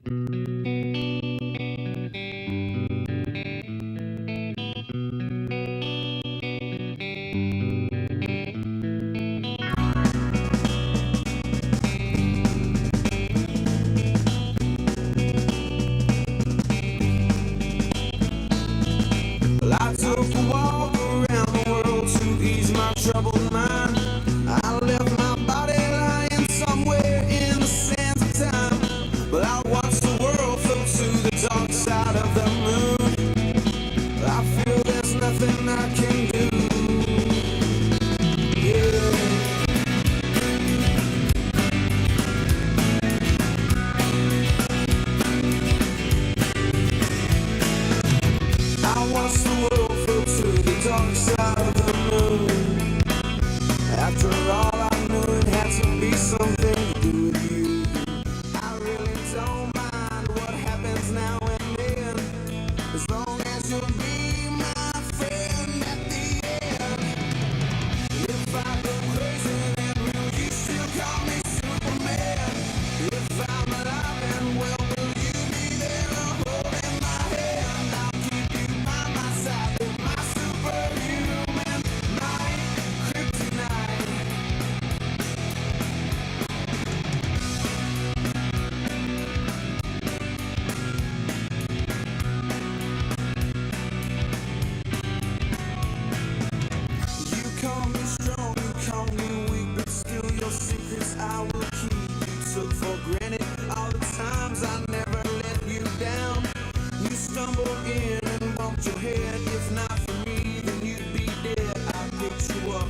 Well, I took a walk around the world to ease my troubled mind. I left my body lying somewhere in the sands of time. But I watched the world float to the dark side of the moon. I feel there's nothing I can do. Yeah. I watched the world float to the dark side of the moon. After all, I knew it had to be something to do with you. I really don't mind what happens now and then, as long as you'll be my friend at the end. If I go crazy, then will you still call me Superman? If I'm alive and well, will you be there holding my hand? I'll keep you by my side with my superhuman might, kryptonite. You call me strong, you call me weak, but still your secrets I will keep. You took for granted all the times I never let you down. You stumbled in and bumped your head. If not for me, then you'd be dead. I picked you up,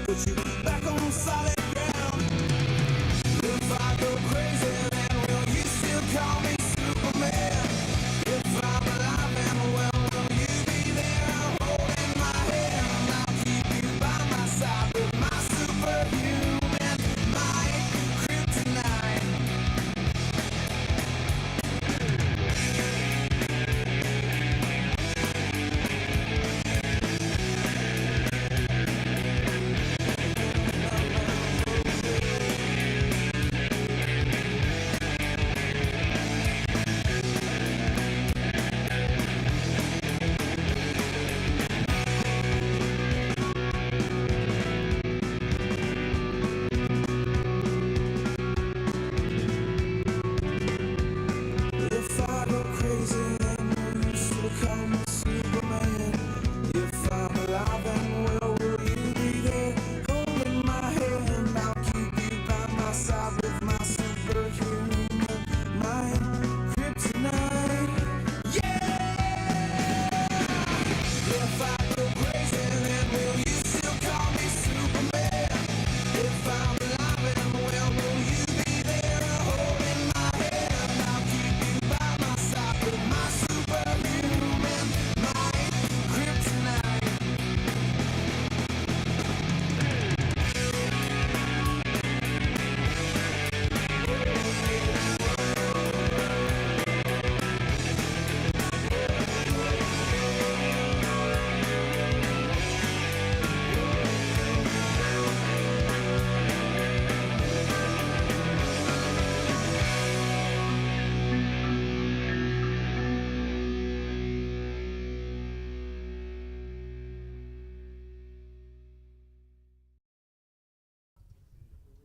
put you back on solid ground. If I go crazy, then will you still call me Superman? If I'm alive and well, will you be there holding my hand? I'll keep you by my side with my superhuman might, kryptonite. If I go crazy, then will you still call me Superman? If I'm alive and well, will you be there holding my hand? I'll keep you by my side with my superhuman mind, kryptonite. Yeah! If I go crazy, then will you still call me Superman? If I'm alive and well, will you be there holding my hand? I'll keep you by my side with my superhuman might, kryptonite.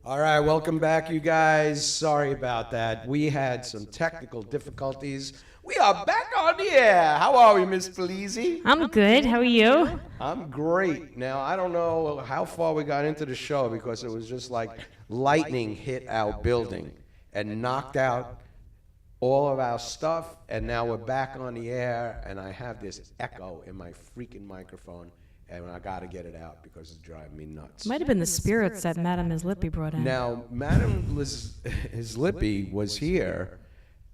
All right, welcome back, you guys. Sorry about that. We had some technical difficulties. We are back on the air. How are we, Miss Polizzi? I'm good. How are you? I'm great. Now, I don't know how far we got into the show because it was just like lightning hit our building and knocked out all of our stuff, and now we're back on the air, and I have this echo in my freaking microphone, and I got to get it out because it's driving me nuts. Might have been the spirits that Madame Islippy brought in. Now, Madame Islippy was here,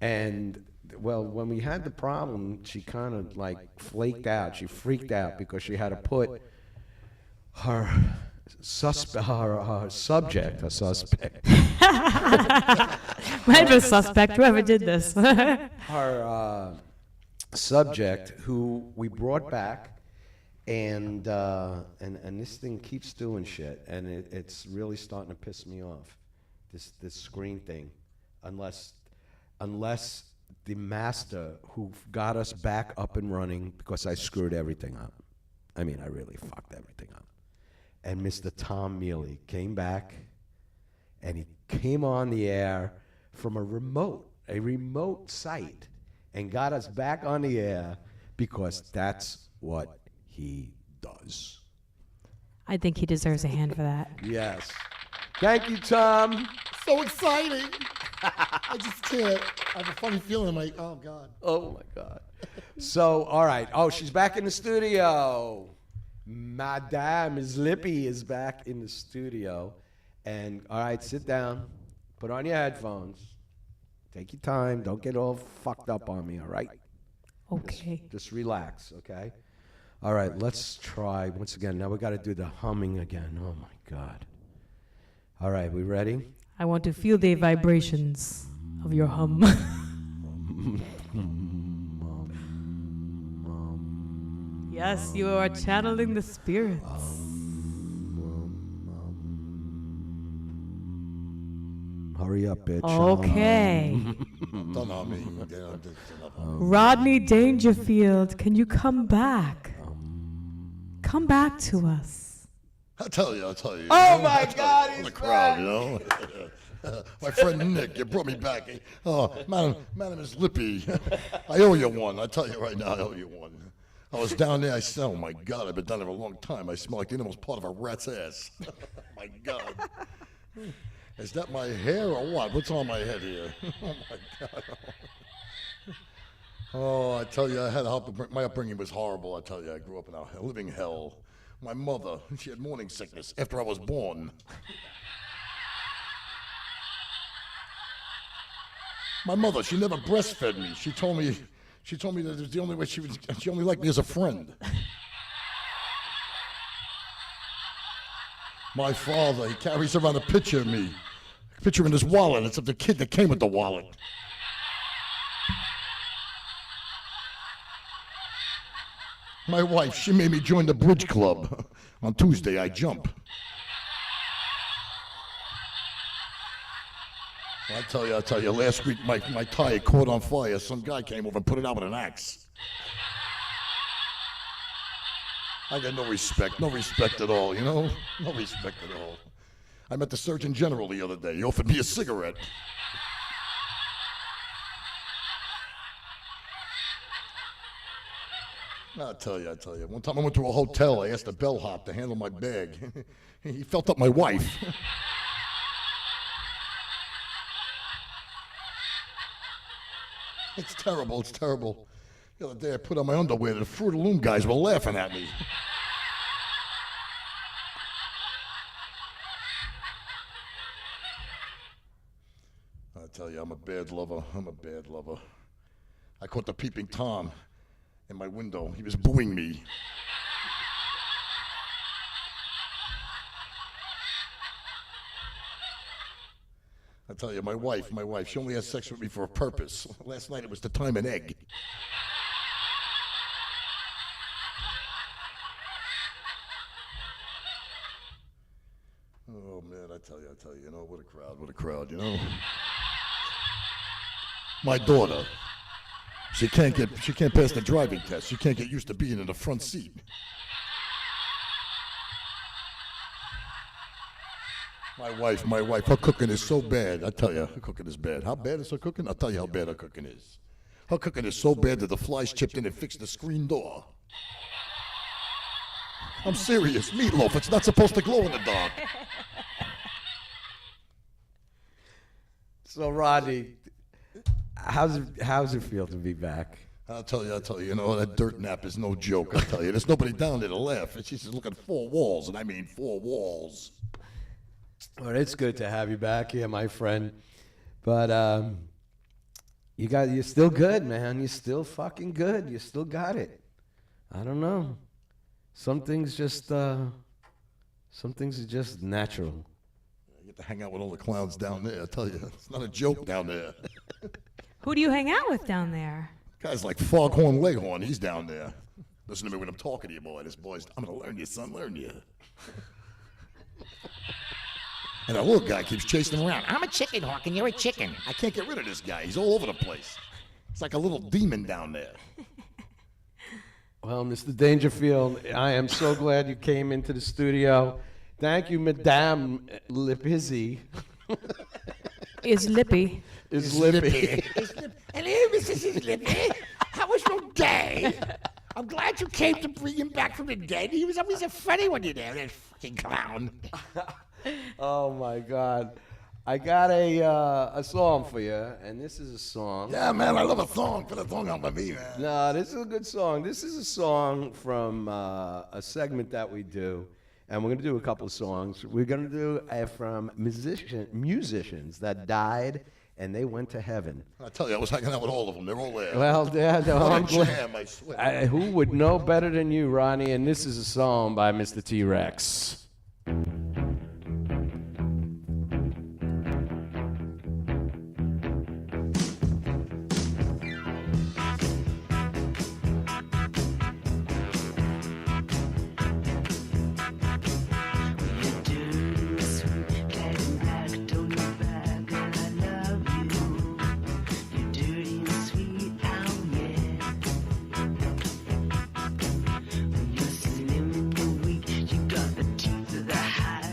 and, well, when we had the problem, she kind of, like, flaked out. She freaked out because she had to put her suspect. Might have been a suspect, whoever did this. Her subject, who we brought back, and this thing keeps doing shit, and it's really starting to piss me off. This screen thing, unless the master who got us back up and running because I screwed everything up. I mean, I really fucked everything up. And Mr. Tom Mealy came back, and he came on the air from a remote site, and got us back on the air because that's what he does. I think he deserves a hand for that. Yes. Thank you, Tom. So exciting. I just can't. I have a funny feeling like, oh, God. Oh, my God. So, all right. Oh, she's back in the studio. Madame Ms. Lippy is back in the studio. And, all right, sit down. Put on your headphones. Take your time. Don't get all fucked up on me, all right? Okay. Just relax, okay? All right, let's try once again. Now we got to do the humming again. Oh, my God. All right, we ready? I want to feel the vibrations of your hum. Yes, you are channeling the spirits. Hurry up, bitch. Okay. Don't know me. Rodney Dangerfield, can you come back? Come back to us. I'll tell you. Oh, my God, In he's the crowd, back. you know. My friend Nick, you brought me back. Oh, Madam is Lippy. I owe you one. I tell you right now, I owe you one. I was down there. I said, oh, my God, I've been down there a long time. I smell like the innermost part of a rat's ass. My God. Is that my hair or what? What's on my head here? Oh, my God. Oh, I tell you, my upbringing was horrible. I tell you, I grew up in a living hell. My mother, she had morning sickness after I was born. My mother, she never breastfed me. She told me that it was the only way she only liked me as a friend. My father, he carries around a picture of me. A picture in his wallet. It's of the kid that came with the wallet. My wife, she made me join the bridge club. On Tuesday, I jump. I tell you, last week my tie caught on fire. Some guy came over and put it out with an axe. I got no respect at all, you know? No respect at all. I met the Surgeon General the other day. He offered me a cigarette. I'll tell you. One time I went to a hotel. I asked the bellhop to handle my bag. He felt up my wife. It's terrible. The other day I put on my underwear. The Fruit of the Loom guys were laughing at me. I tell you, I'm a bad lover. I caught the peeping Tom in my window. He was booing me. I tell you, my wife, she only has sex with me for a purpose. Last night it was to time an egg. Oh man, I tell you, you know, what a crowd, you know. My daughter, she can't pass the driving test. She can't get used to being in the front seat. My wife, her cooking is so bad. I tell you, her cooking is bad. How bad is her cooking? I'll tell you how bad her cooking is. Her cooking is so bad that the flies chipped in and fixed the screen door. I'm serious. Meatloaf, it's not supposed to glow in the dark. So, Rodney, how's it feel to be back? I'll tell you, you know, that dirt nap is no joke, I tell you. There's nobody down there to laugh. She's just looking at 4 walls, and I mean 4 walls. Well, it's good to have you back here, my friend. But you're still good, man. You're still fucking good. You still got it. I don't know. Some things are just natural. I get to hang out with all the clowns down there, I tell you. It's not a joke down there. Who do you hang out with down there? Guys like Foghorn Leghorn, he's down there. Listen to me when I'm talking to you, boy. This boy's, I'm gonna learn you, son, learn you. And that little guy keeps chasing him around. I'm a chicken hawk and you're a chicken. I can't get rid of this guy. He's all over the place. It's like a little demon down there. Well, Mr. Dangerfield, I am so glad you came into the studio. Thank you, Madame Lipizzi. Is Lippy. Is Lippy. Hello, Mrs. Lippy. How was your day? I'm glad you came to bring him back from the dead. He was always a funny one, you know, that fucking clown. Oh, my God. I got a song for you, and this is a song. Yeah, man, I love a song. Put a song on by me, man. No, this is a good song. This is a song from a segment that we do, and we're going to do a couple of songs. We're going to do from musicians that died, and they went to heaven. I tell you, I was hanging out with all of them. They're all there. Well, yeah, no, What a I'm glad. jam, I swear. Who would know better than you, Ronnie? And this is a song by Mr. T-Rex. You're slim and you're weak, you got the teeth of the high.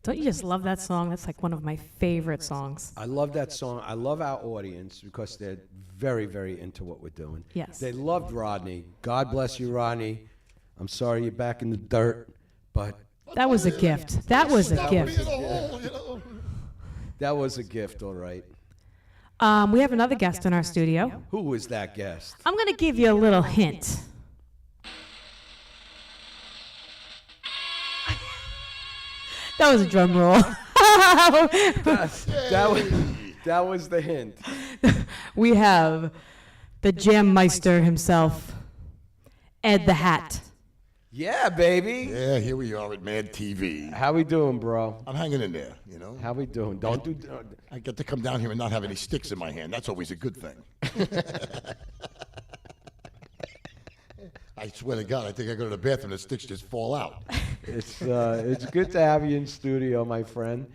Don't you just love that song? That's like one of my favorite songs. I love that song. I love our audience because they're very, very into what we're doing. Yes. They loved Rodney. God bless you, Rodney. I'm sorry you're back in the dirt, but That was a gift. That was a gift. that was a gift, all right. We have another guest in our studio. Who is that guest? I'm going to give you a little hint. That was a drum roll. That was the hint. We have the Jam Meister himself, Ed the Hat. Yeah, baby. Yeah, here we are at Mad TV. How we doing, bro? I'm hanging in there, you know. How we doing? Don't do. I get to come down here and not have any sticks in my hand. That's always a good thing. I swear to God, I think I go to the bathroom, the sticks just fall out. It's good to have you in studio, my friend.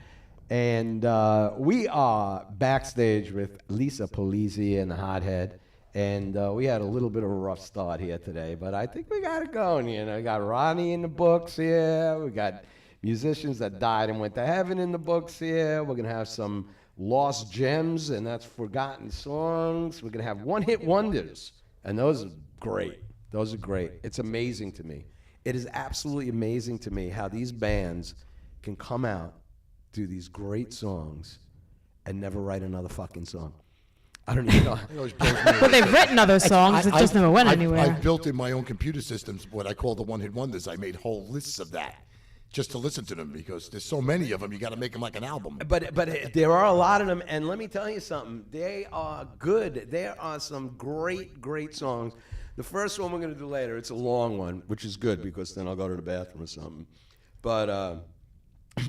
And we are backstage with Lisa Polizzi and the Hothead. And we had a little bit of a rough start here today, but I think we got it going. You know, we got Ronnie in the books here. We got musicians that died and went to heaven in the books here. We're gonna have some lost gems, and that's forgotten songs. We're gonna have one-hit wonders, and those are great. Those are great. It's amazing to me. It is absolutely amazing to me how these bands can come out, do these great songs, and never write another fucking song. I don't even know. Well, they've written other songs. It just never went anywhere. I've built in my own computer systems what I call the one-hit wonders. I made whole lists of that just to listen to them because there's so many of them. You got to make them like an album. But there are a lot of them, and let me tell you something. They are good. There are some great songs. The first one we're going to do later, it's a long one, which is good because then I'll go to the bathroom or something. But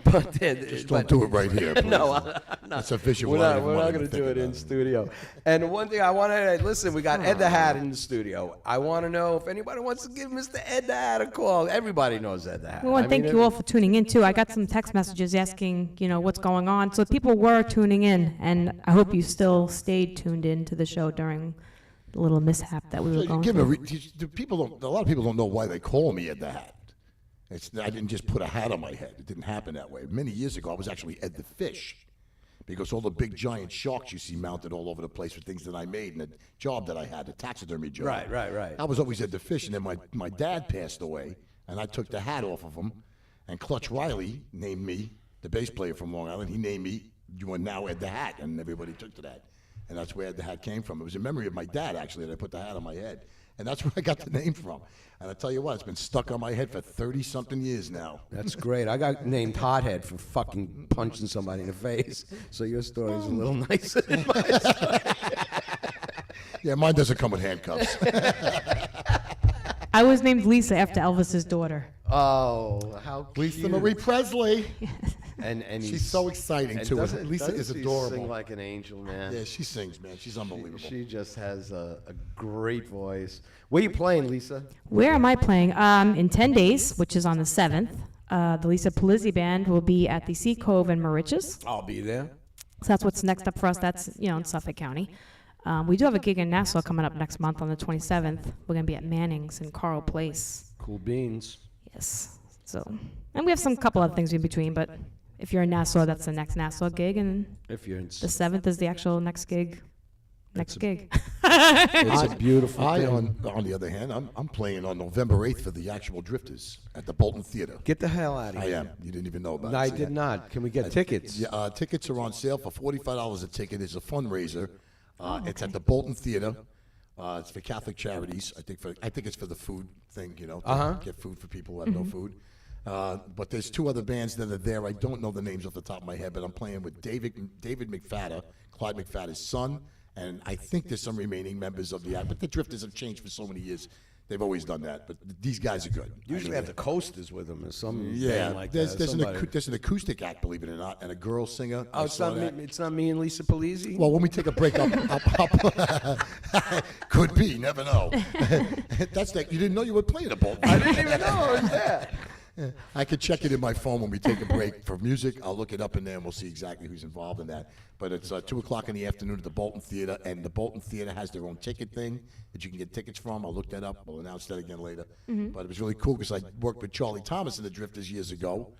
Just don't do it right here. Please. No, That's a visual. we're not going to do it in studio. And one thing I want to listen, we got Ed the Hat in the studio. I want to know if anybody wants to give Mr. Ed the Hat a call. Everybody knows Ed the Hat. We want to thank you all for tuning in, too. I got some text messages asking, what's going on. So people were tuning in, and I hope you still stayed tuned in to the show during the little mishap that we were going through. A lot of people don't know why they call me Ed the Hat. I didn't just put a hat on my head. It didn't happen that way. Many years ago, I was actually Ed the Fish because all the big giant sharks you see mounted all over the place were things that I made and a job that I had, a taxidermy job. Right. I was always Ed the Fish, and then my dad passed away, and I took the hat off of him, and Clutch Riley named me, the bass player from Long Island, he named me, you are now Ed the Hat, and everybody took to that. And that's where Ed the Hat came from. It was in memory of my dad, actually, that I put the hat on my head. And that's where I got the name from. And I tell you what, it's been stuck on my head for 30-something years now. That's great. I got named Hothead for fucking punching somebody in the face. So your story is a little nicer than my story. Yeah, mine doesn't come with handcuffs. I was named Lisa after Elvis's daughter. Oh, how cute. Lisa Marie Presley. And She's so exciting, too. Lisa is She adorable. sing like an angel, man. Yeah, she sings, man. She's unbelievable. She just has a great voice. Where you playing, Lisa? Where am I playing? In 10 days, which is on the 7th, the Lisa Polizzi Band will be at the Sea Cove in Mauritius. I'll be there. So that's what's next up for us. That's, in Suffolk County. We do have a gig in Nassau coming up next month on the 27th. We're going to be at Manning's in Carl Place. Cool beans. Yes. So, and we have some couple other things in between, but if you're in Nassau, that's the next Nassau gig, and If you're in, the 7th is the actual next gig. it's a beautiful I, thing. on the other hand, I'm playing on November 8th for the actual Drifters at the Bolton Theater. Get the hell out of I here. am. You didn't even know about No, it. I See, did not. Can we get tickets? Yeah, tickets are on sale for $45 a ticket. It's a fundraiser. It's at the Bolton Theater. It's for Catholic Charities. I think it's for the food thing, to get food for people who have no food. But there's two other bands that are there. I don't know the names off the top of my head, but I'm playing with David McFadden, Clyde McFadden's son, and I think there's some remaining members of the act. But the Drifters have changed for so many years. They've always done that. But these guys are good. Usually have the Coasters with them or some Yeah, band like there's, that. there's an acoustic act, believe it or not, and a girl singer. Oh, it's not me and Lisa Polizzi? Well, when we take a break up, could be, never know. That's that. You didn't know you were playing a Bolton. I didn't even know I was there. I could check it in my phone when we take a break for music. I'll look it up in there and we'll see exactly who's involved in that. But it's 2 o'clock in the afternoon at the Bolton Theater, and the Bolton Theater has their own ticket thing that you can get tickets from. I'll look that up. We'll announce that again later. But it was really cool because I worked with Charlie Thomas and the Drifters years ago.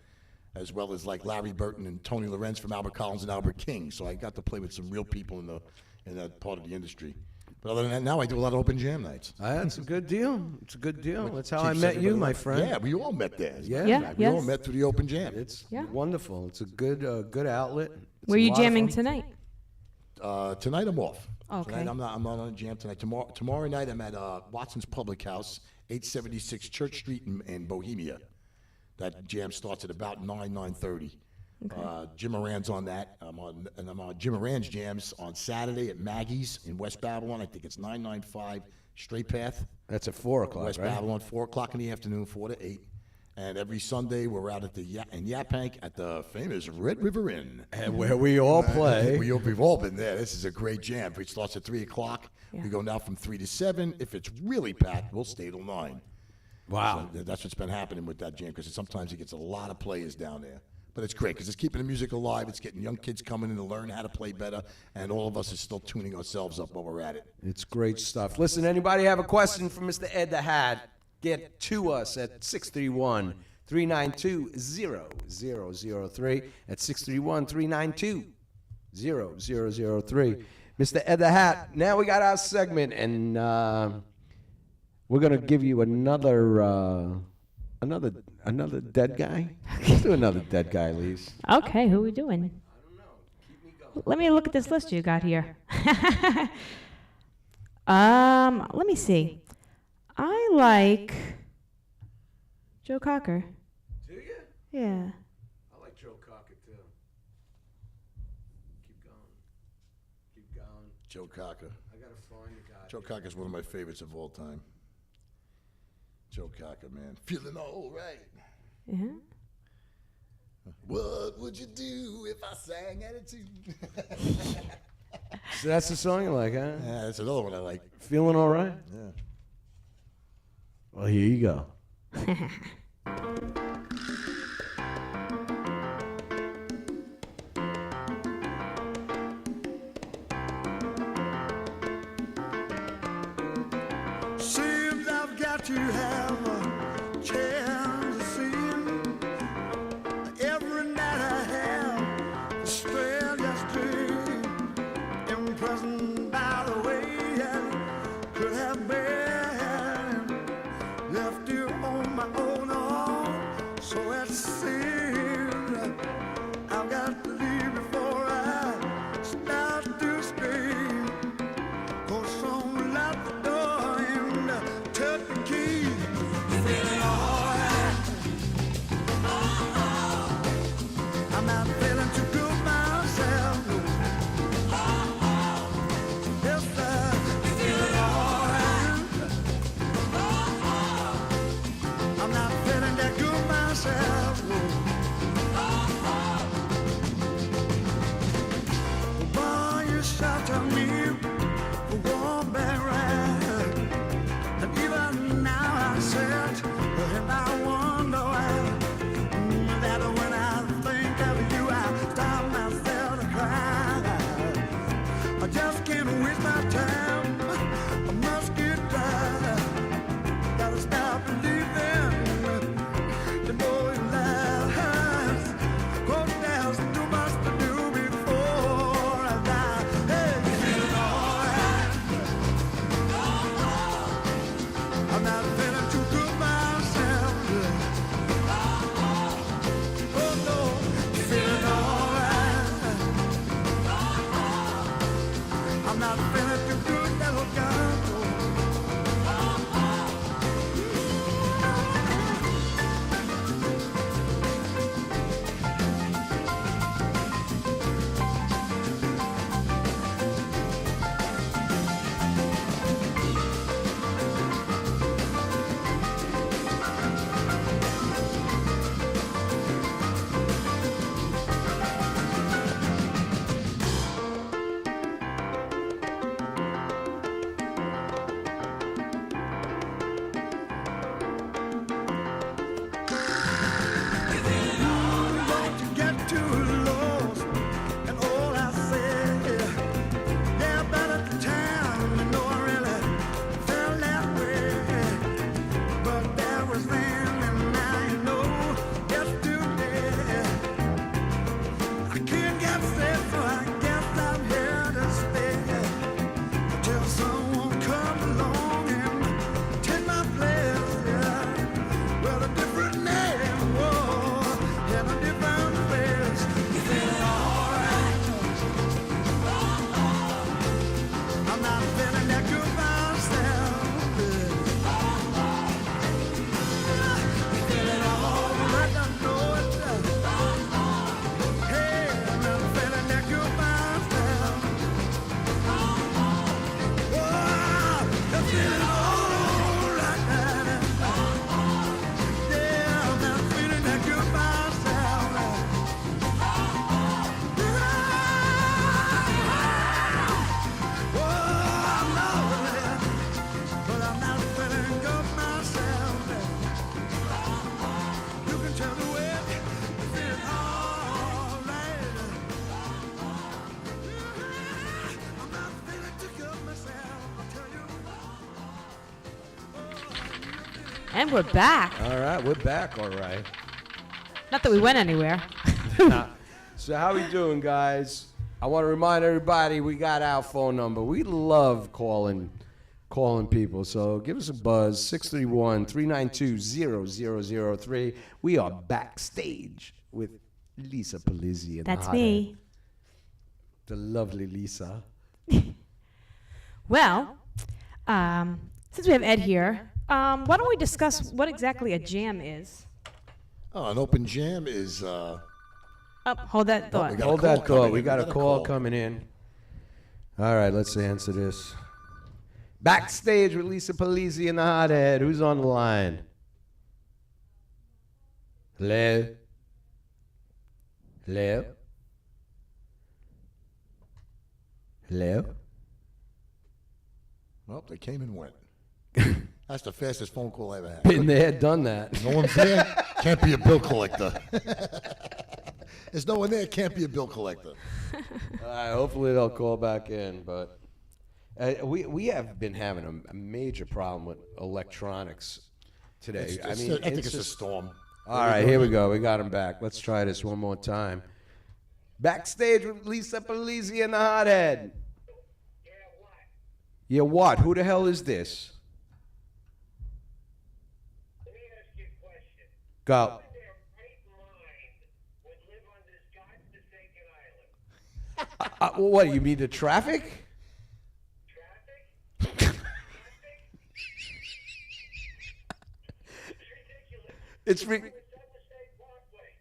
as well as like Larry Burton and Tony Lorenz from Albert Collins and Albert King. So I got to play with some real people in that part of the industry. But other than that, now I do a lot of open jam nights. That's a good deal. It's a good deal. That's how I Keeps met everybody you, my alive. friend. Yeah, we all met there. Yeah. Yeah. We all Yes. met through the open jam. It's Yeah. wonderful. It's a good outlet. It's Where a are you lot of jamming fun. tonight? Tonight I'm off. Okay. Tonight I'm not on a jam tonight. Tomorrow night I'm at Watson's Public House, 876 Church Street in Bohemia. That jam starts at about 9:30. Jim Moran's on that. I'm on Jim Moran's jams on Saturday at Maggie's in West Babylon. I think it's 995 Straight Path. That's at 4 o'clock, West right? Babylon, 4 o'clock in the afternoon, 4 to 8. And every Sunday we're out at the in Yaphank at the famous Red River Inn. And where we all play. We've all been there. This is a great jam. It starts at 3 o'clock. Yeah. We go now from 3 to 7. If it's really packed, we'll stay till 9. Wow. So that's what's been happening with that jam, because sometimes it gets a lot of players down there. But it's great because it's keeping the music alive. It's getting young kids coming in to learn how to play better, and all of us are still tuning ourselves up while we're at it. It's great stuff. Listen, anybody have a question for Mr. Ed the Hat, get to us at 631-392-0003. At 631-392-0003. Mr. Ed the Hat, now we got our segment, and we're going to give you another dead guy. Let's do another dead guy, Lise. Okay, who are we doing? Let me look at this list you got here. Let me see. I like Joe Cocker. Do you? Yeah. I like Joe Cocker, too. Keep going. Keep going. Joe Cocker. I got to find the guy. Joe Cocker's one of my favorites of all time. Joe Cocker, man. Feeling all right. Yeah. What would you do if I sang Attitude? So that's the song you like, huh? Yeah, that's another one I like. Feeling all right? Yeah. Well, here you go. Seems I've got to have a chance to see him. Every night I have the strangest dream. Imprisoned by the way I could have been. Left you on my own arm, so it seems I've got to leave before I start to scream. 'Cause someone locked the door and took the key. And we're back. All right, we're back, all right. Not that we went anywhere. So how we doing, guys? I want to remind everybody we got our phone number. We love calling people. So give us a buzz, 631-392-0003. We are backstage with Lisa Polizzi. And That's the me. Hothead. The lovely Lisa. Well, since we have Ed here, why don't we discuss what exactly a jam is? Oh, an open jam is. Hold that thought. we got Hold a call that thought. coming We in. got We a got a call call. coming in. All right, let's answer this. Backstage with Lisa Polizzi and the Hothead. Who's on the line? Hello? Hello? Hello? Well, they came and went. That's the fastest phone call I ever had. Been there, done that. No one's there. Can't be a bill collector. There's no one there. Can't be a bill collector. All right, hopefully they'll call back in, but we have been having a major problem with electronics today. I think it's a storm. All right, here we go. We got him back. Let's try this one more time. Backstage with Lisa Polizzi and the Hothead. Yeah, what? Who the hell is this? Let me ask you a question. Go. Who in their right mind would live on this godforsaken island? What, you mean the traffic? Traffic? Traffic? It's ridiculous. It's re- It's Seven State Parkway.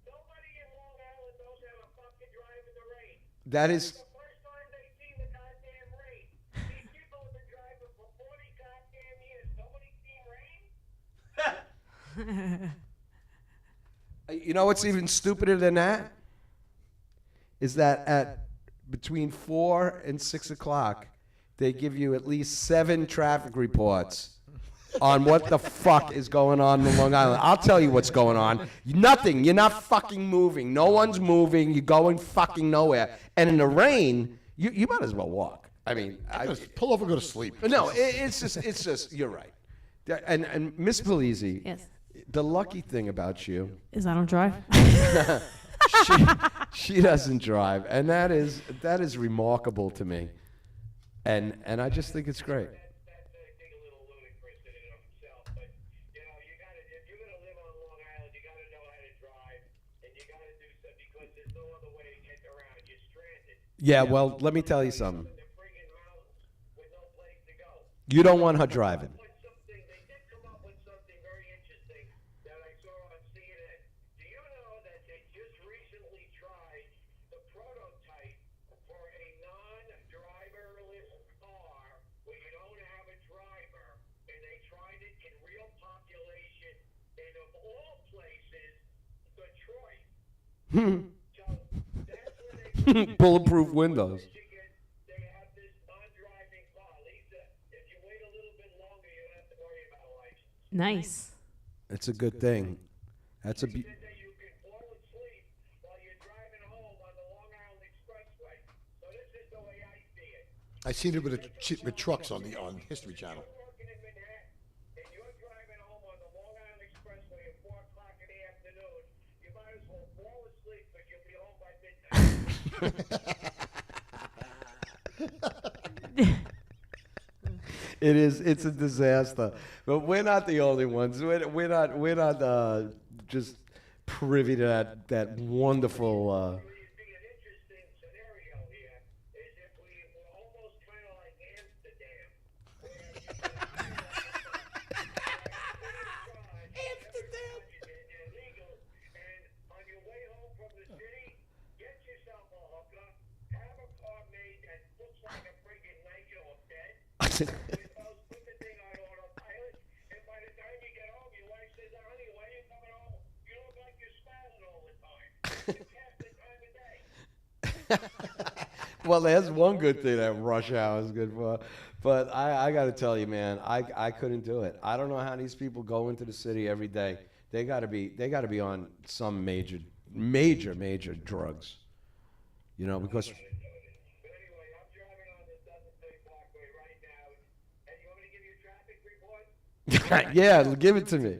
Nobody in Long Island knows how to fucking drive in the rain. that is... The first time they see the goddamn rain. These people have been driving for 40 goddamn years. Nobody seen rain? You know what's even stupider than that? Is that at between 4 and 6 o'clock, they give you at least 7 traffic reports on what the fuck is going on in Long Island. I'll tell you what's going on. Nothing. You're not fucking moving. No one's moving. You're going fucking nowhere. And in the rain, you might as well walk. I mean, Just pull over, and go to sleep. no, it's just, you're right. And Miss Polizzi, Yes. the lucky thing about you, Is I don't drive? she doesn't drive, and that is remarkable to me, and I just think it's great. That's I think a little ludicrous in and of itself, but you know, you gotta if you're gonna live on Long Island, you gotta know how to drive, and you gotta do something because there's no other way to get around. You're stranded Yeah, well, let me tell you something. in the friggin' mountains with no place to go. You don't want her driving. They did come up with something very interesting that I saw on CNN. Do you know that they just recently tried the prototype for a non-driverless car where you don't have a driver, and they tried it in real population, and of all places, Detroit. So that's where they Bulletproof windows. Michigan, they have this non-driving car. Lisa, if you wait a little bit longer, you don't have to worry about a license. Nice. It's a good thing. That's a. Said that you can fall asleep while you're driving home on the Long Island Expressway. So this is the way I see it. I seen it with trucks on History Channel. You're working in Manhattan, and you're driving home on the Long Island Expressway at 4 o'clock in the afternoon. You might as well fall asleep because you'll be home by midnight. It's a disaster. But we're not the only ones. We're not just privy to that wonderful. It'd be an interesting scenario here is if we were almost kind of like Amsterdam, where you Amsterdam is illegal, and on your way home from the city, get yourself a hooker, have a car made that looks like a friggin' Nigel or bed, put the thing on autopilot, and by the time you get home, your wife says, "Honey, why are you coming home? You look like you're smiling all the time. It's half the time of day." Well, there's one good thing that rush hour is good for. But I got to tell you, man, I couldn't do it. I don't know how these people go into the city every day. They got to be on some major drugs. You know, because But anyway, I'm driving on the Southern State Parkway right now, and you want me to give you a traffic report? Yeah, give it to me.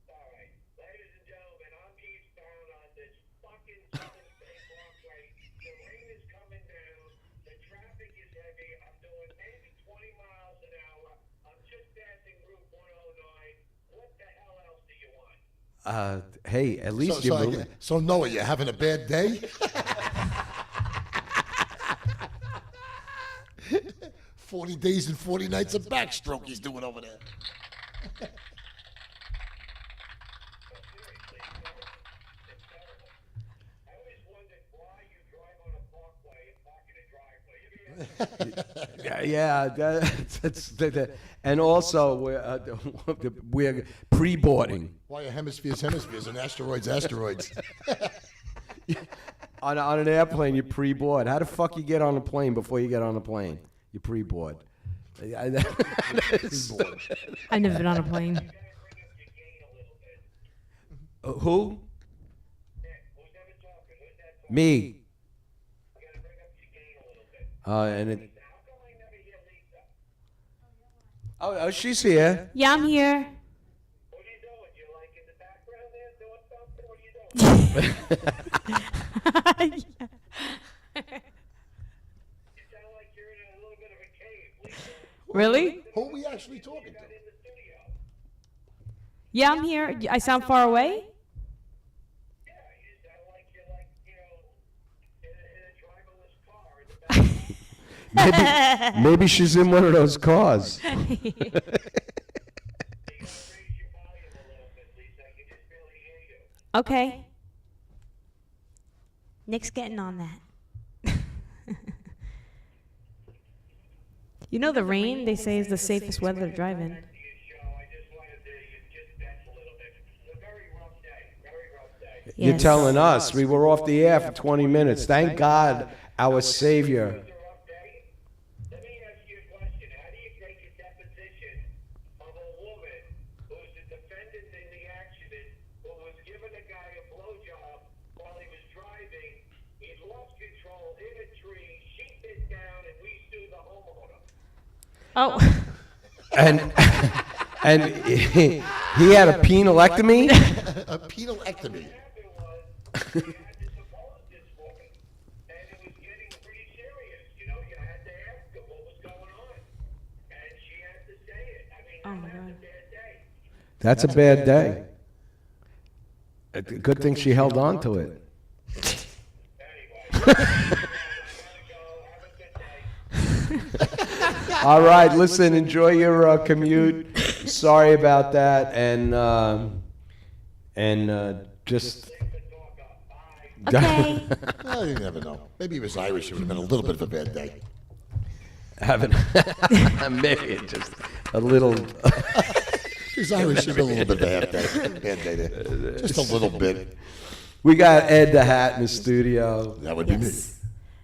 All right, ladies and gentlemen, I'm eastbound on this fucking Southern State Parkway. The rain is coming down. The traffic is heavy. I'm doing maybe 20 miles an hour. I'm just passing Route 109. What the hell else do you want? Hey, at least you're moving. So Noah, you having a bad day? 40 days and 40 nights of backstroke he's doing over there. I always wondered why you drive on a parkway and park in a driveway. Yeah, and also we're pre-boarding Why are hemispheres and asteroids? on an airplane. You pre-board. How the fuck you get on a plane before you get on a plane? You pre-board. I've never been on a plane. You gotta bring up your gain a little bit. Who? Nick, who's never talking? Who's that talking? Me. You gotta bring up your gain a little bit. And it. How come I never hear Lisa? Oh, she's here. Yeah, I'm here. What are you doing? You like in the background there doing something? What are you doing? You sound like you're in a little bit of a cave. Lisa, Really? Who are we actually talking to? in the studio. Yeah, I'm here. I sound far away? Yeah, you sound like you're like, in a driverless car in the back. Maybe she's in one of those cars. You gotta raise your volume a little bit, Lisa. I can just barely hear you. Okay. Nick's getting on that. You know the rain, they say, is the safest weather to drive in. To your show, I just wanted to just vent a little bit. It's a very rough day. Very rough day. You're Yes. telling us. We were off the air for 20 minutes. Thank God, our Savior. It's a rough day. Let me ask you a question. How do you take a deposition of a woman who's the defendant in the accident who was giving a guy a blowjob while he was driving? He lost control, hit a tree, she bit down, and we sued the homeowner. Oh, And he had a penelectomy. A penelectomy. What happened was you had to suppose this woman, and it was getting pretty serious. You know, you had to ask her what was going on, and she had to say it. I mean, Oh, my that's God. a bad day. That's a bad day. Good thing she held on to it. Anyway, I gotta go. Have a good day. All right, listen, enjoy your commute. Sorry about that, and just. okay. Well, you never know. Maybe he was Irish. It would have been a little bit of a bad day. Having maybe just a little. He's Irish. It would have been a little bit of a bad day there. Just a little bit. We got Ed the Hat in the studio. That would be me.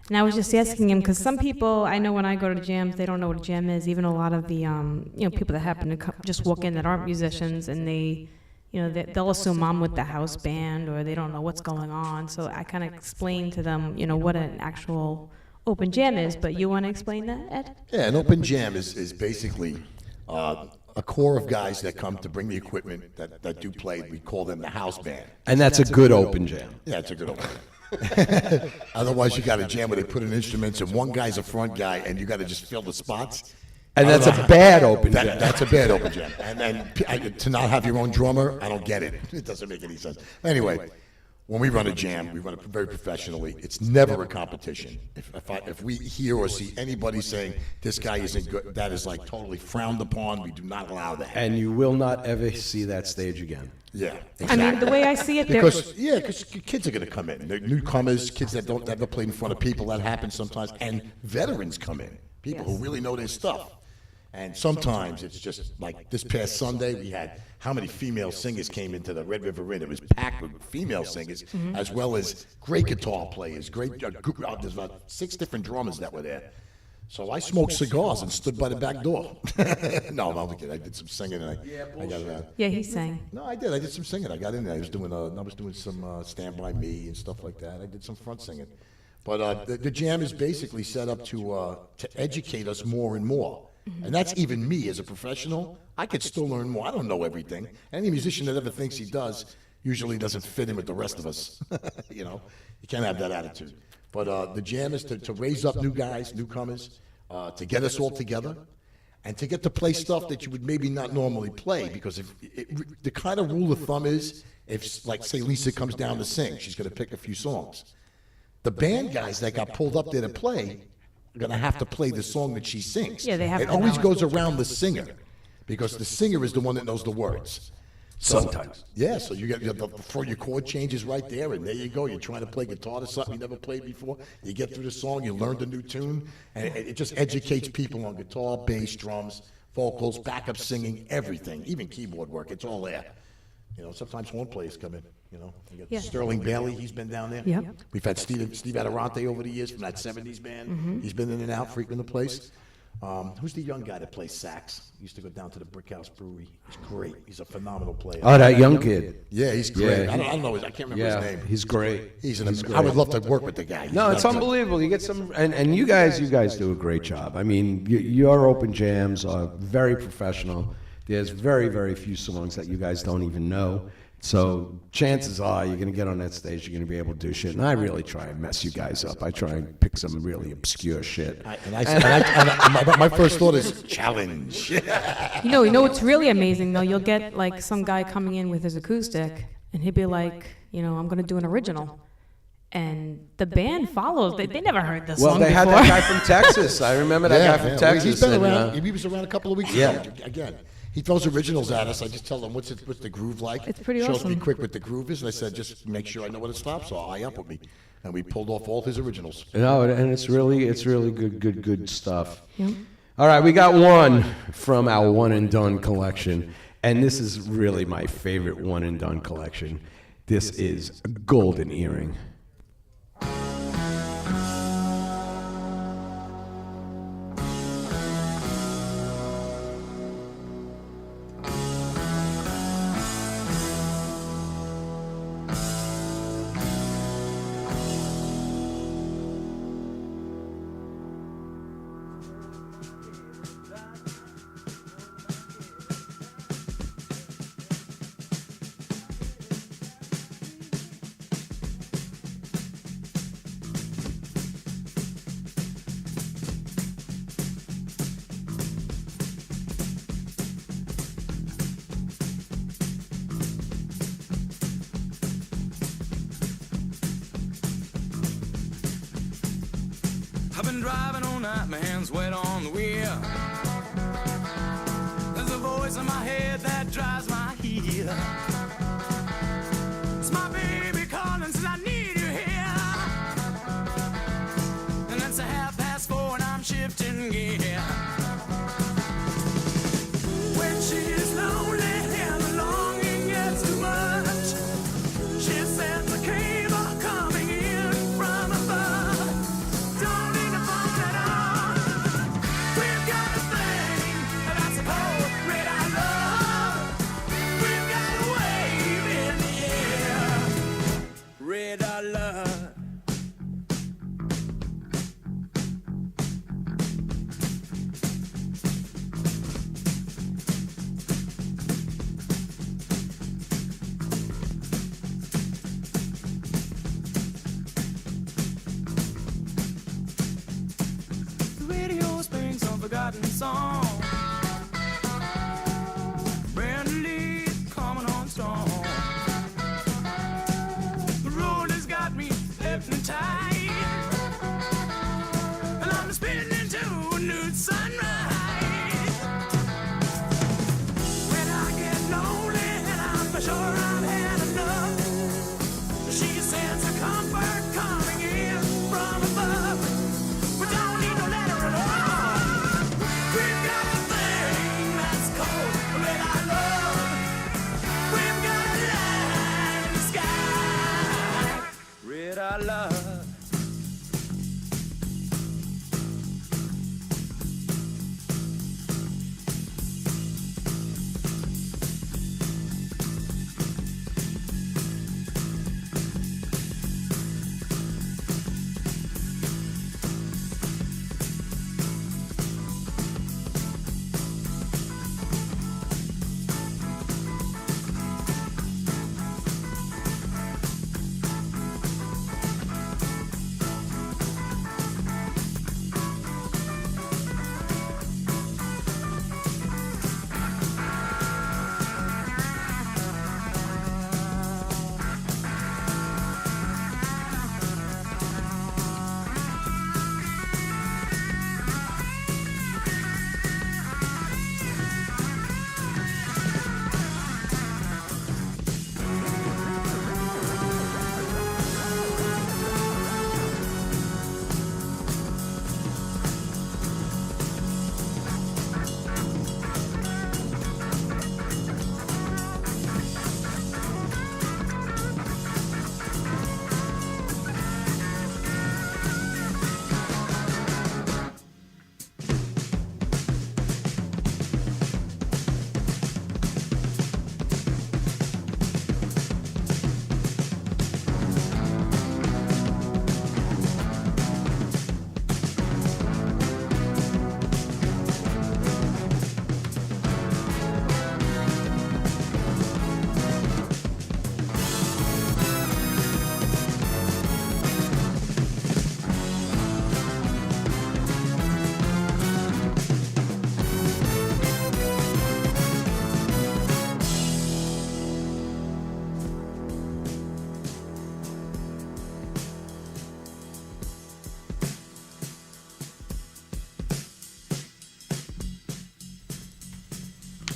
And I was just asking him, because some people, I know when I go to jams, they don't know what a jam is. Even a lot of the, people that happen to just walk in that aren't musicians, and they, they'll assume I'm with the house band, or they don't know what's going on. So I kind of explain to them, what an actual open jam is. But you want to explain that, Ed? Yeah, an open jam is basically a core of guys that come to bring the equipment that do play. We call them the house band. And that's a good open jam. Yeah, it's a good open jam. Otherwise, you got a jam where they put in instruments and one guy's a front guy and you got to just fill the spots. And that's a bad open jam. That's a bad open jam. And then to not have your own drummer, I don't get it. It doesn't make any sense. Anyway, when we run a jam, we run it very professionally. It's never a competition. If we hear or see anybody saying this guy isn't good, that is like totally frowned upon. We do not allow that. And you will not ever see that stage again. Yeah, I mean, the way I see it, because kids are going to come in. They're newcomers, kids that don't ever play in front of people. That happens sometimes, and veterans come in, people who really know their stuff. And sometimes it's just like this past Sunday, we had how many female singers came into the Red River Inn? It was packed with female singers, as well as great guitar players. There's about 6 different drummers that were there. So I smoked cigars and stood by the back door. No, I'm only kidding. I did some singing and I got around. yeah, he's saying. No, I did. I did some singing. I got in there. I was doing some Stand By Me and stuff like that. I did some front singing. But the jam is basically set up to educate us more and more. And that's even me as a professional. I could still learn more. I don't know everything. Any musician that ever thinks he does usually doesn't fit in with the rest of us. You know, you can't have that attitude. But the jam is to raise up new guys, newcomers, to get us all together, and to get to play stuff that you would maybe not normally play. Because the kind of rule of thumb is, if, like, say, Lisa comes down to sing, she's going to pick a few songs. The band guys that got pulled up there to play are going to have to play the song that she sings. Yeah, they have It to always know it. goes around the singer, because the singer is the one that knows the words. So, Sometimes. Yeah, so you have to throw your chord changes right there, and there you go. You're trying to play guitar to something you never played before. You get through the song, you learn the new tune, and it just educates people on guitar, bass, drums, vocals, backup singing, everything, even keyboard work. It's all there. You know, sometimes horn players come in. You know, you got Yeah. Sterling Bailey, he's been down there. Yep. We've had Steve Adirante over the years from that 70s band. He's been in and out, frequent the place. Who's the young guy that plays sax? He used to go down to the Brick House Brewery. He's great. He's a phenomenal player. Oh, that young kid. Yeah, he's great. Yeah, I don't know I can't remember Yeah, his name. he's great. I would love to work with the guy. No, it's He's unbelievable. You get some, and you guys do a great job. I mean, your open jams are very professional. There's very, very few songs that you guys don't even know. So chances are you're going to get on that stage, you're going to be able to do shit. And I really try and mess you guys up. I try and pick some really obscure shit. My first thought is challenge. You know what's really amazing though? You'll get like some guy coming in with his acoustic, and he'll be like, I'm going to do an original. And the band follows. They never heard this Well, song they had before. that guy from Texas. I remember that guy from Texas. He's been and, around. He was around a couple of weeks Yeah. ago. Again, he throws originals at us. I just tell him what's the groove like. It's pretty Shows me awesome. quick what the groove is, and I said just make sure I know what it stops. So I up with me, and we pulled off all his originals. No, and it's really good stuff. Yeah. All right, we got one from our one and done collection, and this is really my favorite one and done collection. This is a Golden Earring. I've been driving all night, my hands wet on the wheel. There's a voice in my head that drives my heel. It's my baby calling, says I need you here. And it's 4:30 and I'm shifting gear. When she's lonely and the longing gets too much, she sends a cable coming in from above. Don't need to phone at all. We've got a thing that's called red eye love. We've got a wave in the air. Red eye love.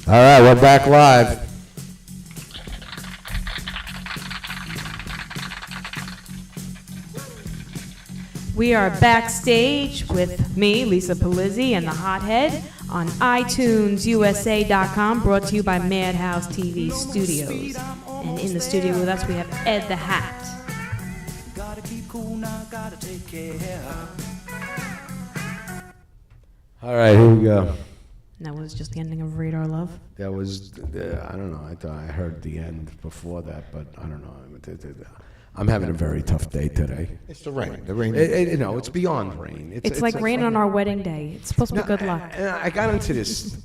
All right, we're back live. We are backstage with me, Lisa Polizzi, and the Hothead on iTunesusa.com, brought to you by Madhouse TV Studios. And in the studio with us, we have Ed the Hat. Gotta keep cool now, gotta take care. All right, here we go. And that was just the ending of Radar Love. That was, I don't know, I thought I heard the end before that, but I don't know. I'm having a very tough day today. It's the rain. The rain. It's beyond rain. It's like rain on our wedding day. It's supposed to be good luck. I got into this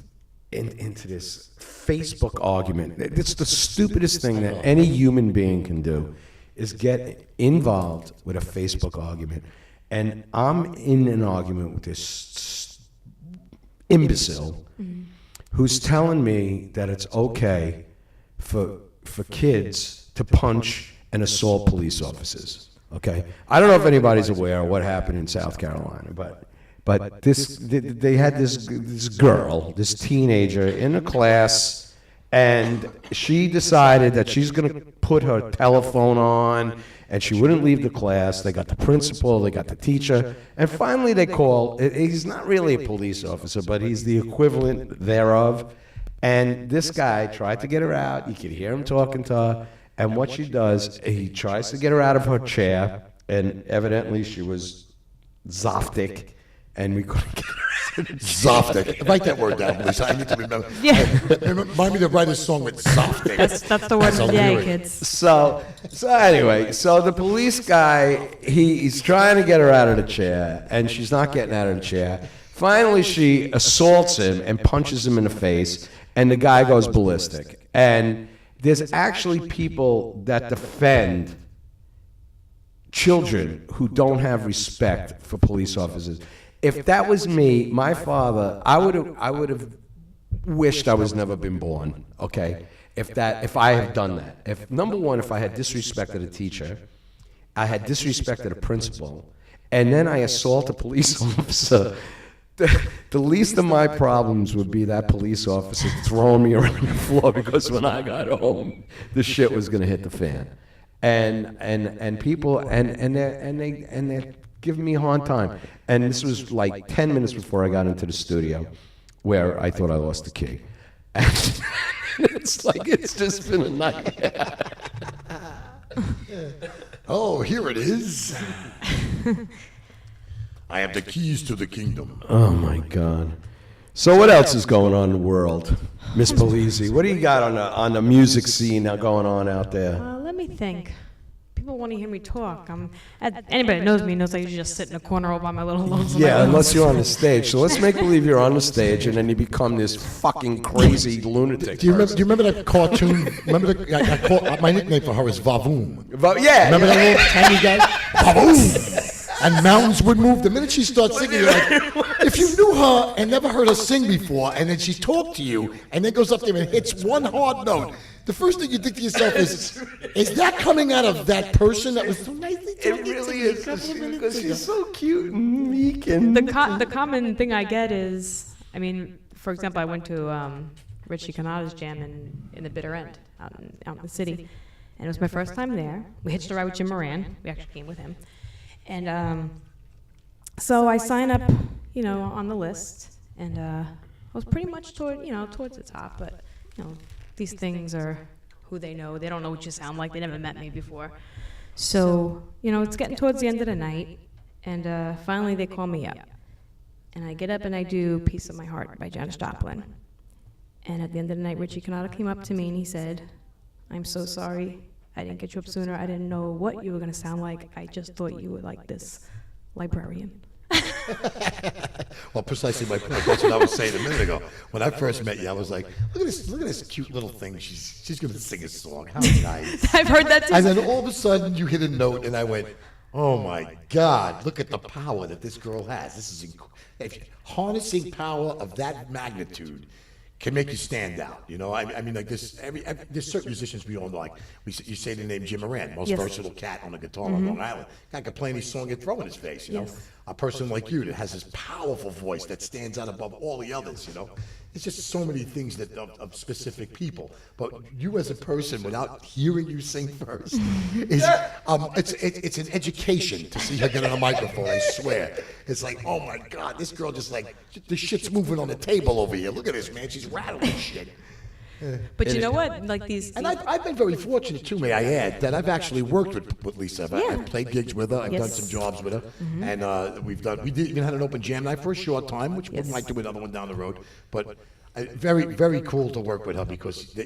Facebook argument. It's the stupidest thing that any human being can do, is get involved with a Facebook argument. And I'm in an argument with this imbecile who's telling me that it's okay for kids to punch and assault police officers. Okay, I don't know if anybody's aware of what happened in South Carolina, but they had this girl, this teenager in a class, and she decided that she's going to put her telephone on, and she wouldn't leave the class. They got the principal, they got the teacher, and finally they call. He's not really a police officer, but he's the equivalent thereof. And this guy tried to get her out. You could hear him talking to her. And what she does, he tries to get her out of her chair, and evidently she was zoftic, and we couldn't get her out of the chair. Zoftic. Write that word down, please. I need to remember. Yeah. Remind me to write a song with Zoftic. That's the word of the day, kids. So anyway, so the police guy, he's trying to get her out of the chair, and she's not getting out of the chair. Finally, she assaults him and punches him in the face, and the guy goes ballistic. And there's actually people that defend children who don't have respect for police officers. If that was me, my father, I would have wished I was never been born. Okay, if I had done that. If number one, if I had disrespected a teacher, I had disrespected a principal, and then I assault a police officer. The least of my problems would be that police officer throwing me around the floor, because when I got home, the shit was gonna hit the fan, and people and they're giving me a hard time. And this was like 10 minutes before I got into the studio, where I thought I lost the key, and it's just been a nightmare. Oh, here it is. I have the keys to the kingdom. Oh my God! So what else is going on in the world, Miss Polizzi? What do you got on the music scene now going on out there? Let me think. People want to hear me talk. Anybody that knows me knows I usually just sit in a corner all by my little lonesome. Yeah, unless you're on the stage. So let's make believe you're on the stage, and then you become this fucking crazy lunatic. Do you remember that cartoon? My nickname for her is Vavoom. Yeah. Remember that little tiny guy? Vavoom. And mountains would move. The minute she starts singing, you're like, if you knew her and never heard her sing before, and then she talked to you, and then goes up there and hits one hard note, the first thing you think to yourself is that coming out of that person that was so nicely talking It really to me is, a couple of minutes because ago? she's so cute and meek and... The common thing I get is, I mean, for example, I went to Richie Canada's jam in the Bitter End out in the city, and it was my first time there. We hitched a ride with Jim Moran. We actually came with him. And so I sign up, on the list, and I was pretty much towards the top. But these things are who they know. They don't know what you sound like. They never met me before. So it's getting towards the end of the night, and finally they call me up, and I get up and I do "Piece of My Heart" by Janis Joplin. And at the end of the night, Richie Canada came up to me and he said, "I'm so sorry. I didn't get you up sooner. I didn't know what you were going to sound like. I just thought you were like this librarian." Well, precisely my point. That's what I was saying a minute ago. When I first met you, I was like, look at this cute little thing. She's going to sing a song. How nice. I've heard that too. And then all of a sudden, you hit a note, and I went, oh my God, look at the power that this girl has. This is harnessing power of that magnitude can make you stand out. I mean, like this. There's certain musicians we all know. Like you say the name Jim Moran, most versatile cat on the guitar on Long Island. Guy can play any song you throw in his face. A person like you that has this powerful voice that stands out above all the others. it's just so many things that of specific people. But you as a person, without hearing you sing first, is it's an education to see her get on a microphone. I swear, it's like, oh my God, this girl just like the shit's moving on the table over here. Look at this, man. She's rattling shit. But you know what? Like these. And I've been very fortunate too, may I add, that I've actually worked with Lisa. I've played gigs with her. I've done some jobs with her, and we even had an open jam night for a short time, which we might do another one down the road. But very, very cool to work with her because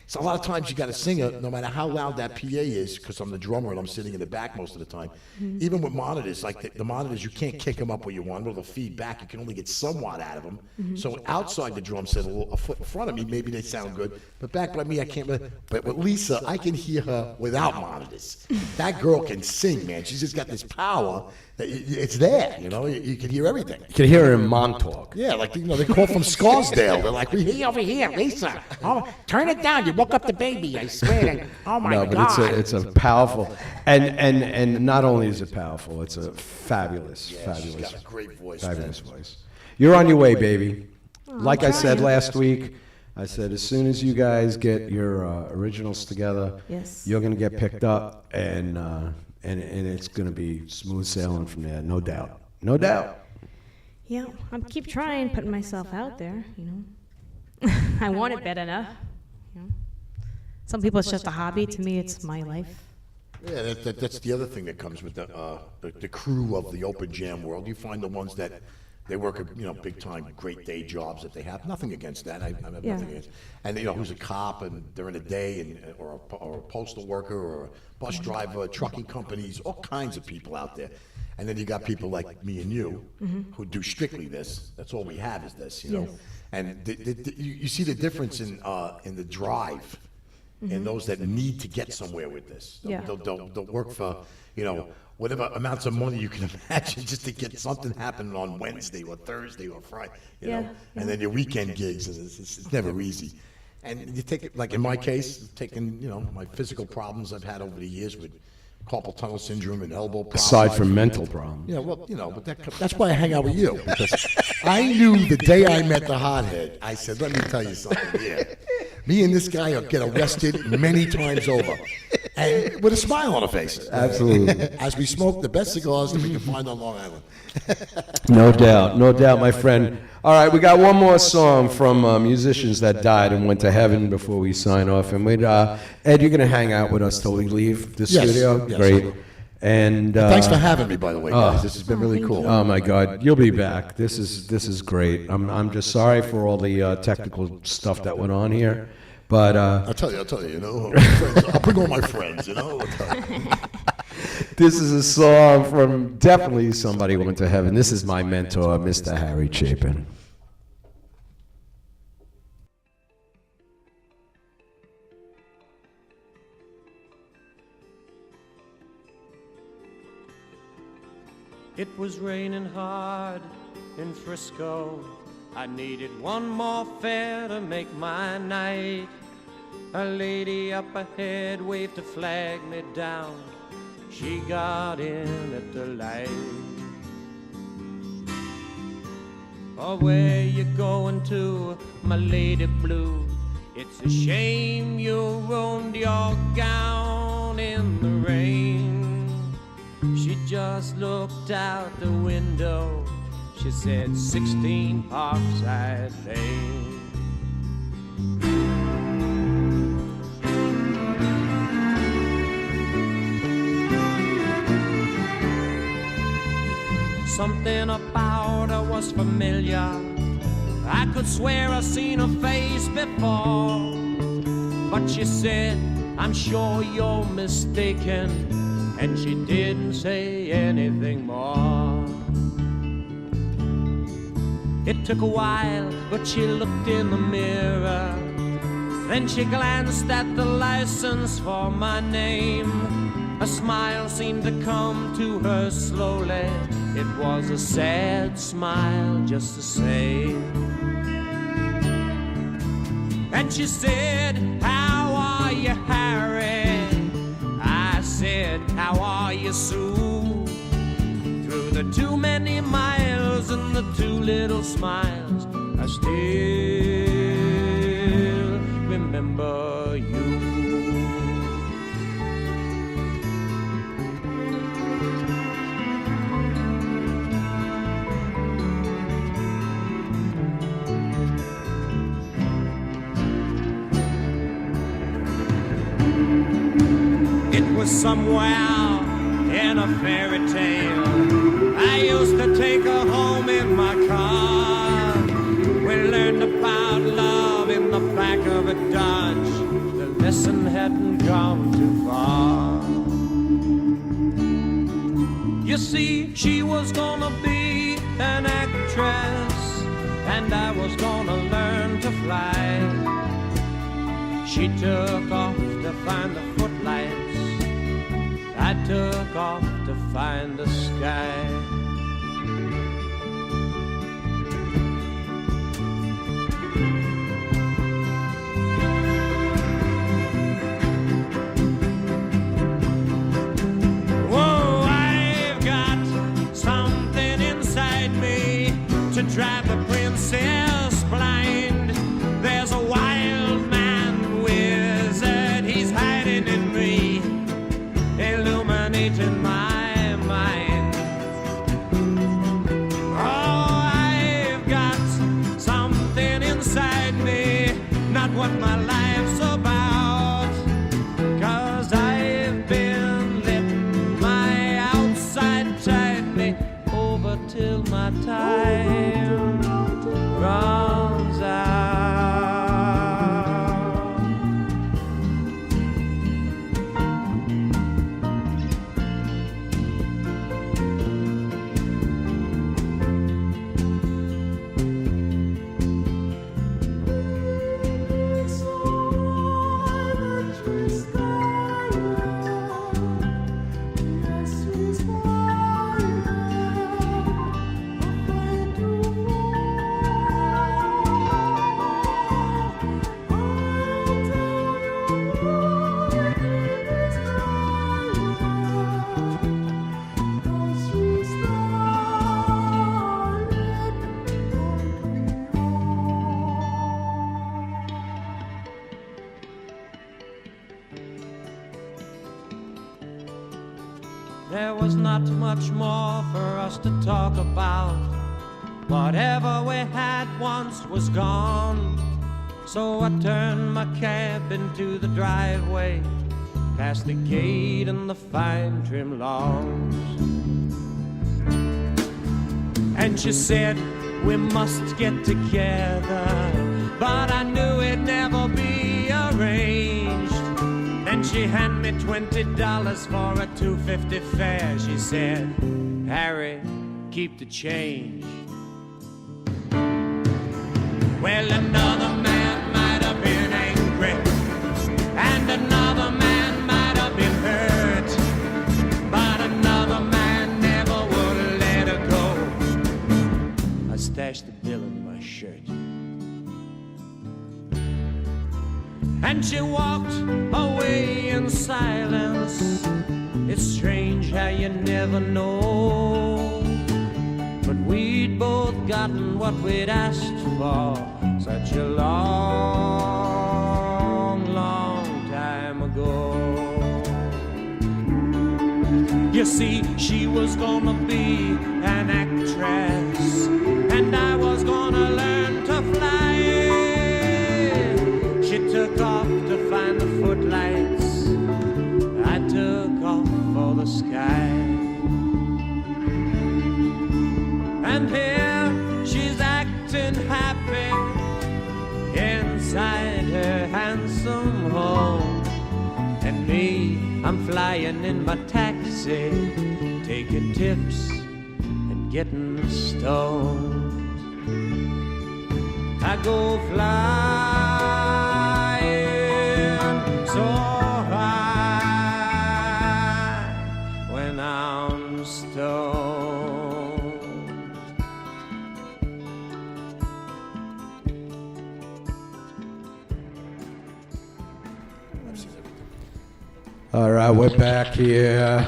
so a lot of times you got a singer, no matter how loud that PA is, because I'm the drummer and I'm sitting in the back most of the time. Even with monitors, like the monitors, you can't kick them up where you want them. They'll feed back. You can only get somewhat out of them. So outside the drum set, a foot in front of me, maybe they sound good. But back by me, I can't. But with Lisa, I can hear her without monitors. That girl can sing, man. She's just got this power. It's there, you can hear everything. You can hear her in Montauk. Yeah, like, they call from Scarsdale. They're like, we hear you over here, Lisa. Oh, turn it down. You woke up the baby, I swear. Oh, my God. No, but it's a powerful, and not only is it powerful, it's a fabulous She's fabulous got a great voice. fabulous voice. You're on your way, baby. Like I said last week, I said as soon as you guys get your originals together, you're going to get picked up, and it's going to be smooth sailing from there, no doubt. No doubt. Yeah, I keep trying, putting myself out there, I want it bad enough. Some people it's just a hobby. To me, it's my life. Yeah, that's the other thing that comes with the crew of the open jam world. You find the ones that they work big time, great day jobs that they have. Nothing against that. I have nothing against. And who's a cop and during the day, or a postal worker or a bus driver, trucking companies, all kinds of people out there. And then you got people like me and you who do strictly this. That's all we have is this, And you see the difference in the drive. And those that need to get somewhere with this. They'll work for, whatever amounts of money you can imagine just to get something happening on Wednesday or Thursday or Friday, And then your weekend gigs, it's never easy. And you take it, like in my case, taking, my physical problems I've had over the years with carpal tunnel syndrome and elbow problems. Aside from mental problems. Yeah, well, but that's why I hang out with you, because I knew the day I met the Hothead, I said, let me tell you something here. Me and this guy will get arrested many times over, and with a smile on our faces. Absolutely. As we smoke the best cigars that we can find on Long Island. No doubt, my friend. All right, we got one more song from musicians that died and went to heaven before we sign off. And Ed, you're going to hang out with us till we leave the studio? Yes. Great. And thanks for having me, by the way, guys. This has been really cool. Oh my God, you'll be back. This is great. I'm just sorry for all the technical stuff that went on here, but I'll tell you, I'll bring all my friends, This is a song from definitely somebody who went to heaven. This is my mentor, Mr. Harry Chapin. It was raining hard in Frisco. I needed one more fare to make my night. A lady up ahead waved to flag me down. She got in at the light. Oh, where you going to, my lady blue? It's a shame you ruined your gown in the rain. She just looked out the window. She said 16 Parkside Lane. Something about her was familiar. I could swear I seen her face before. But she said, I'm sure you're mistaken. And she didn't say anything more. It took a while, but she looked in the mirror. Then she glanced at the license for my name. A smile seemed to come to her slowly. It was a sad smile just the same. And she said, how are you, Harry? I said, how are you, Sue? Through the too many miles and the too little smiles, I still somewhere in a fairy tale. I used to take her home in my car. We learned about love in the back of a Dodge. The lesson hadn't gone too far. You see, she was gonna be an actress, and I was gonna learn to fly. She took off to find the footlights. I took off to find the sky. Whoa, I've got something inside me to drive the princess blind. There's a wild man wizard, he's hiding in me, illuminating my mind. Oh, I've got something inside me, not what my life's about, 'cause I've been letting my outside tide me over till my time runs out. There was not much more for us to talk about. Whatever we had once was gone. So I turned my cab into the driveway, past the gate and the fine trim lawns. And she said, we must get together, but I knew it'd never be arranged. Then she handed me $20 for a $2.50 fare. She said, Harry, keep the change. Well, another man might have been angry, and another man might have been hurt, but another man never would let her go. I stashed the bill in my shirt, and she walked away in silence. It's strange how you never know, but we'd both gotten what we'd asked for such a long, long time ago. You see, she was gonna be an actress, and I was gonna learn to fly. She took off to find the footlights. I took off for the sky. And here she's acting happy inside her handsome home. And me, I'm flying in my taxi, taking tips and getting stoned. I go flying so high when I'm stoned. All right, we're back here.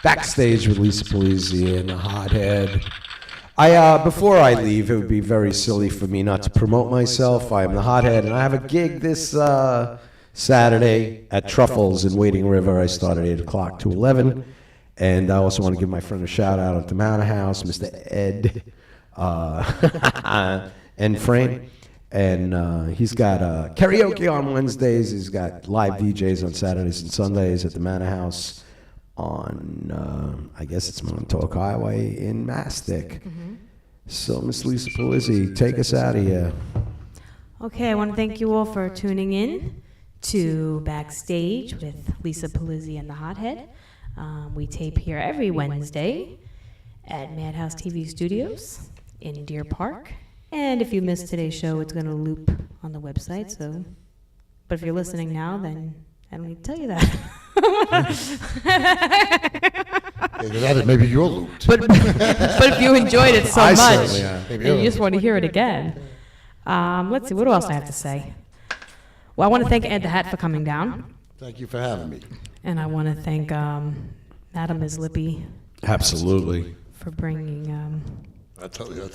Backstage with Lisa Polizzi and The Hothead. Before I leave, it would be very silly for me not to promote myself. I am The Hothead, and I have a gig this Saturday at Truffles in Wading River. I start at 8 o'clock to 11. And I also want to give my friend a shout out at the Manor House, Mr. Ed and Frame. And he's got karaoke on Wednesdays. He's got live DJs on Saturdays and Sundays at the Manor House on, I guess it's Montauk Highway in Mastic. So, Miss Lisa Polizzi, take us out of here. Okay, I want to thank you all for tuning in to Backstage with Lisa Polizzi and the Hothead. We tape here every Wednesday at Madhouse TV Studios in Deer Park. And if you missed today's show, it's going to loop on the website. So, but if you're listening now, then I don't need to tell you that. Maybe you're looped. But if you enjoyed it so I much, certainly am. and you just want to hear it again, let's see, what else I have to say? Well, I want to thank Ed the Hat for coming down, Thank you for having me. and I want to thank Madam Ms. Lippy Absolutely. for bringing. I tell you.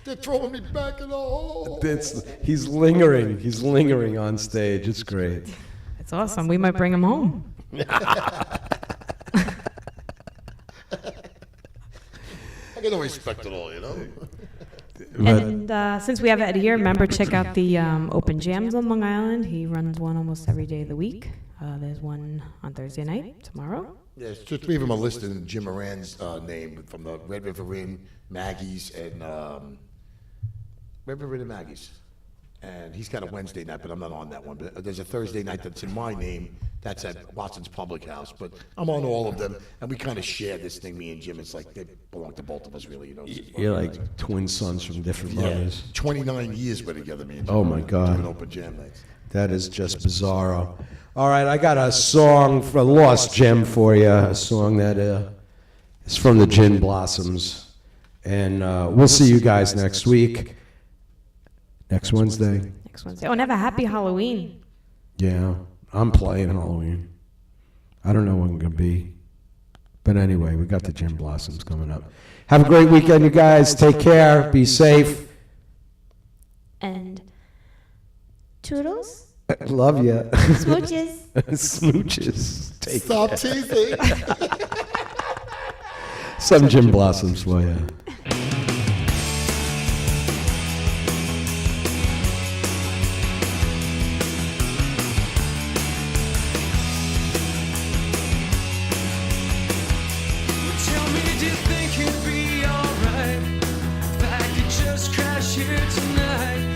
They're throwing me back in the hole. He's lingering on stage. It's great. It's awesome. We might bring him home. I got no respect at all, you know. And since we have Ed here, remember, check out the open jams on Long Island. He runs one almost every day of the week. There's one on Thursday night, tomorrow. Yes, two, three of them are listed in Jim Moran's name from the Red River Inn, Maggie's, and Red River Inn and Maggie's. And he's got a Wednesday night, but I'm not on that one. But there's a Thursday night that's in my name. That's at Watson's Public House. But I'm on all of them, and we kind of share this thing, me and Jim. It's like they belong to both of us, really. You know. You're like twin sons from different mothers. 29 years we're together, me and Jim. Oh, my God. Doing open jam nights. That is just bizarro. All right, I got a song for Lost Gem for you, a song that is from the Gin Blossoms. And we'll see you guys next week. Next Wednesday. Next Wednesday. Oh, and have a happy Halloween. Yeah, I'm playing Halloween. I don't know when I'm going to be. But anyway, we got the Gin Blossoms coming up. Have a great weekend, you guys. Take care. Be safe. And toodles. Love ya. Smooches. Smooches. Take Stop teasing. some Gin Blossoms for you. Tell me, do you think it'd be alright if I could just crash here tonight?